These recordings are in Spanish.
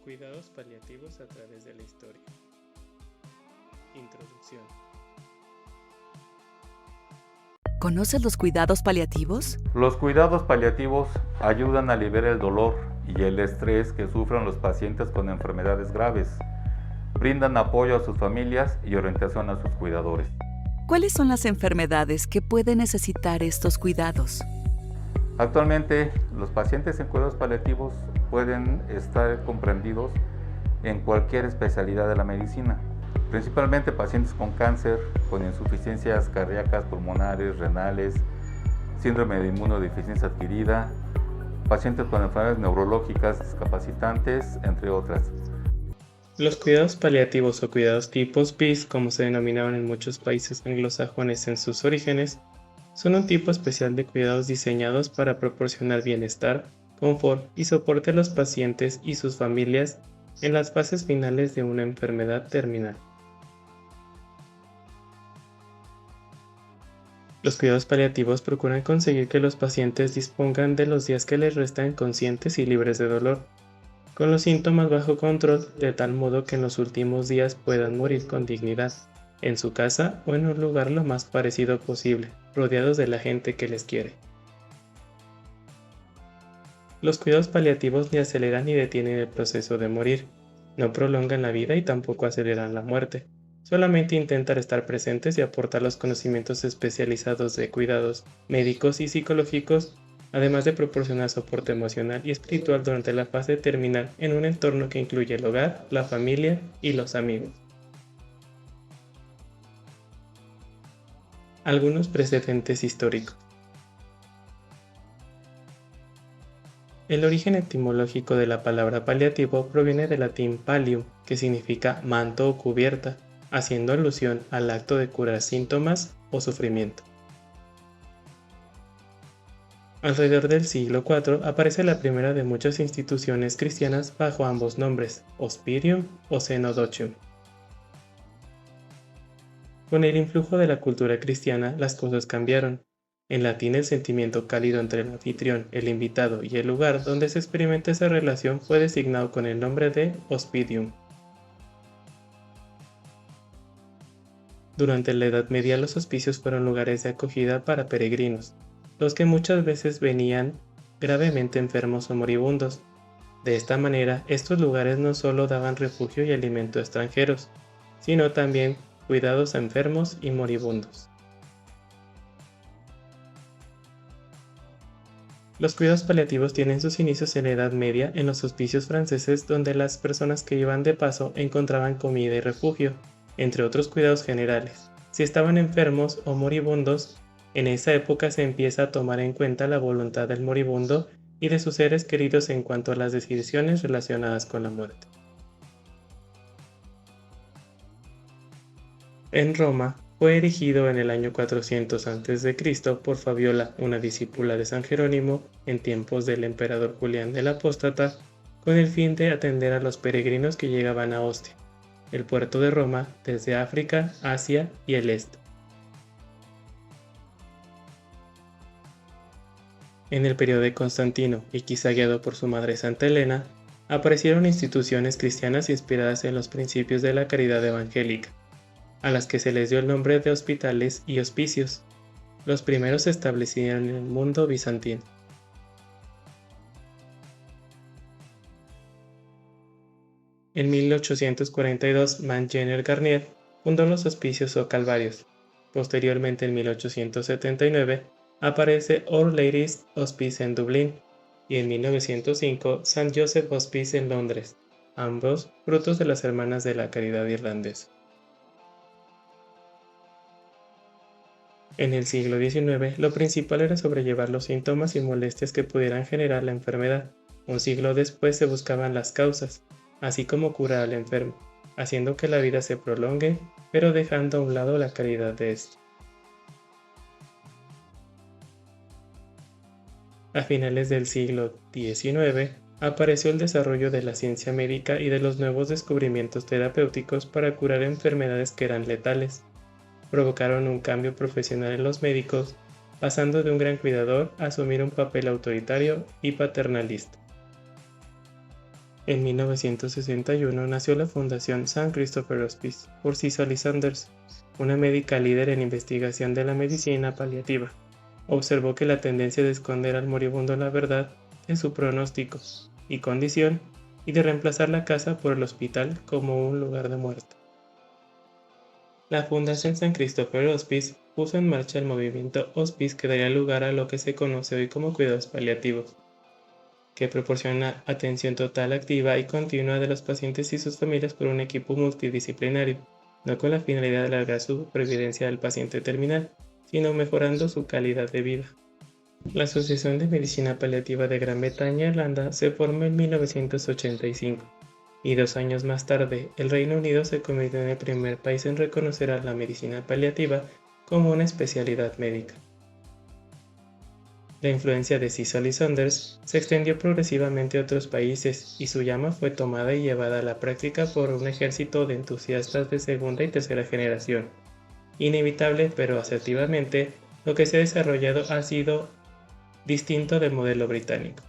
Cuidados paliativos a través de la historia. Introducción. ¿Conoces los cuidados paliativos? Los cuidados paliativos ayudan a aliviar el dolor y el estrés que sufren los pacientes con enfermedades graves. Brindan apoyo a sus familias y orientación a sus cuidadores. ¿Cuáles son las enfermedades que pueden necesitar estos cuidados? Actualmente, los pacientes en cuidados paliativos pueden estar comprendidos en cualquier especialidad de la medicina, principalmente pacientes con cáncer, con insuficiencias cardíacas, pulmonares, renales, síndrome de inmunodeficiencia adquirida, pacientes con enfermedades neurológicas discapacitantes, entre otras. Los cuidados paliativos o cuidados tipos PIS, como se denominaban en muchos países anglosajones en sus orígenes, son un tipo especial de cuidados diseñados para proporcionar bienestar, confort y soporte a los pacientes y sus familias en las fases finales de una enfermedad terminal. Los cuidados paliativos procuran conseguir que los pacientes dispongan de los días que les restan conscientes y libres de dolor, con los síntomas bajo control, de tal modo que en los últimos días puedan morir con dignidad, en su casa o en un lugar lo más parecido posible, rodeados de la gente que les quiere. Los cuidados paliativos ni aceleran ni detienen el proceso de morir, no prolongan la vida y tampoco aceleran la muerte. Solamente intentan estar presentes y aportar los conocimientos especializados de cuidados médicos y psicológicos, además de proporcionar soporte emocional y espiritual durante la fase terminal en un entorno que incluye el hogar, la familia y los amigos. Algunos precedentes históricos. El origen etimológico de la palabra paliativo proviene del latín pallium, que significa manto o cubierta, haciendo alusión al acto de curar síntomas o sufrimiento. Alrededor del siglo IV aparece la primera de muchas instituciones cristianas bajo ambos nombres, Hospitium o Cenodotium. Con el influjo de la cultura cristiana, las cosas cambiaron. En latín, el sentimiento cálido entre el anfitrión, el invitado y el lugar donde se experimenta esa relación fue designado con el nombre de Hospitium. Durante la Edad Media, los hospicios fueron lugares de acogida para peregrinos, los que muchas veces venían gravemente enfermos o moribundos. De esta manera, estos lugares no solo daban refugio y alimento a extranjeros, sino también cuidados a enfermos y moribundos. Los cuidados paliativos tienen sus inicios en la Edad Media en los hospicios franceses, donde las personas que iban de paso encontraban comida y refugio, entre otros cuidados generales. Si estaban enfermos o moribundos, en esa época se empieza a tomar en cuenta la voluntad del moribundo y de sus seres queridos en cuanto a las decisiones relacionadas con la muerte. En Roma, fue erigido en el año 400 a.C. por Fabiola, una discípula de San Jerónimo, en tiempos del emperador Julián el Apóstata, con el fin de atender a los peregrinos que llegaban a Ostia, el puerto de Roma, desde África, Asia y el Este. En el periodo de Constantino, y quizá guiado por su madre Santa Elena, aparecieron instituciones cristianas inspiradas en los principios de la caridad evangélica, a las que se les dio el nombre de hospitales y hospicios. Los primeros se establecieron en el mundo bizantino. En 1842, Mangener Garnier fundó los hospicios o calvarios. Posteriormente, en 1879, aparece Our Lady's Hospice en Dublín y en 1905 St. Joseph Hospice en Londres, ambos frutos de las Hermanas de la Caridad irlandesa. En el siglo XIX, lo principal era sobrellevar los síntomas y molestias que pudieran generar la enfermedad. Un siglo después se buscaban las causas, así como curar al enfermo, haciendo que la vida se prolongue, pero dejando a un lado la calidad de ésta. A finales del siglo XIX, apareció el desarrollo de la ciencia médica y de los nuevos descubrimientos terapéuticos para curar enfermedades que eran letales. Provocaron un cambio profesional en los médicos pasando de un gran cuidador a asumir un papel autoritario y paternalista. En 1961 nació la Fundación St. Christopher Hospice por Cicely Saunders, una médica líder en investigación de la medicina paliativa. Observó que la tendencia de esconder al moribundo la verdad de su pronóstico y condición y de reemplazar la casa por el hospital como un lugar de muerte. La Fundación St. Christopher Hospice puso en marcha el movimiento Hospice que daría lugar a lo que se conoce hoy como cuidados paliativos, que proporciona atención total, activa y continua de los pacientes y sus familias por un equipo multidisciplinario, no con la finalidad de alargar su supervivencia del paciente terminal, sino mejorando su calidad de vida. La Asociación de Medicina Paliativa de Gran Bretaña e Irlanda se formó en 1985 y 2 años más tarde el Reino Unido se convirtió en el primer país en reconocer a la medicina paliativa como una especialidad médica. La influencia de Cicely Saunders se extendió progresivamente a otros países y su llama fue tomada y llevada a la práctica por un ejército de entusiastas de segunda y tercera generación. Inevitable pero asertivamente, lo que se ha desarrollado ha sido distinto del modelo británico.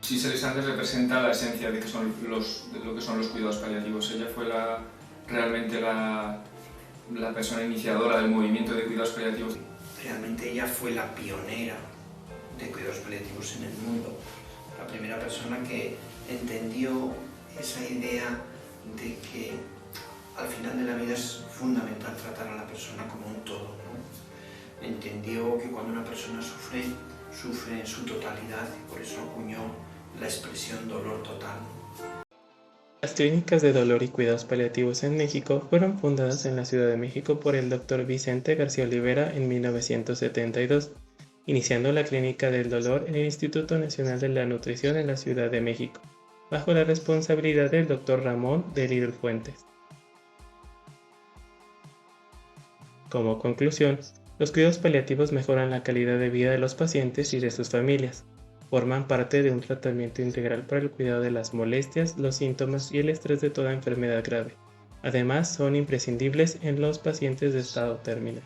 Cicely Saunders representa la esencia de lo que son los cuidados paliativos. Ella fue realmente la persona iniciadora del movimiento de cuidados paliativos. Realmente ella fue la pionera de cuidados paliativos en el mundo, la primera persona que entendió esa idea de que al final de la vida es fundamental tratar a la persona como un todo, ¿no? Entendió que cuando una persona sufre en su totalidad y por eso acuñó la expresión dolor total. Las clínicas de dolor y cuidados paliativos en México fueron fundadas en la Ciudad de México por el Dr. Vicente García Olivera en 1972, iniciando la Clínica del Dolor en el Instituto Nacional de la Nutrición en la Ciudad de México, bajo la responsabilidad del Dr. Ramón de Lidl Fuentes. Como conclusión, los cuidados paliativos mejoran la calidad de vida de los pacientes y de sus familias. Forman parte de un tratamiento integral para el cuidado de las molestias, los síntomas y el estrés de toda enfermedad grave. Además, son imprescindibles en los pacientes de estado terminal.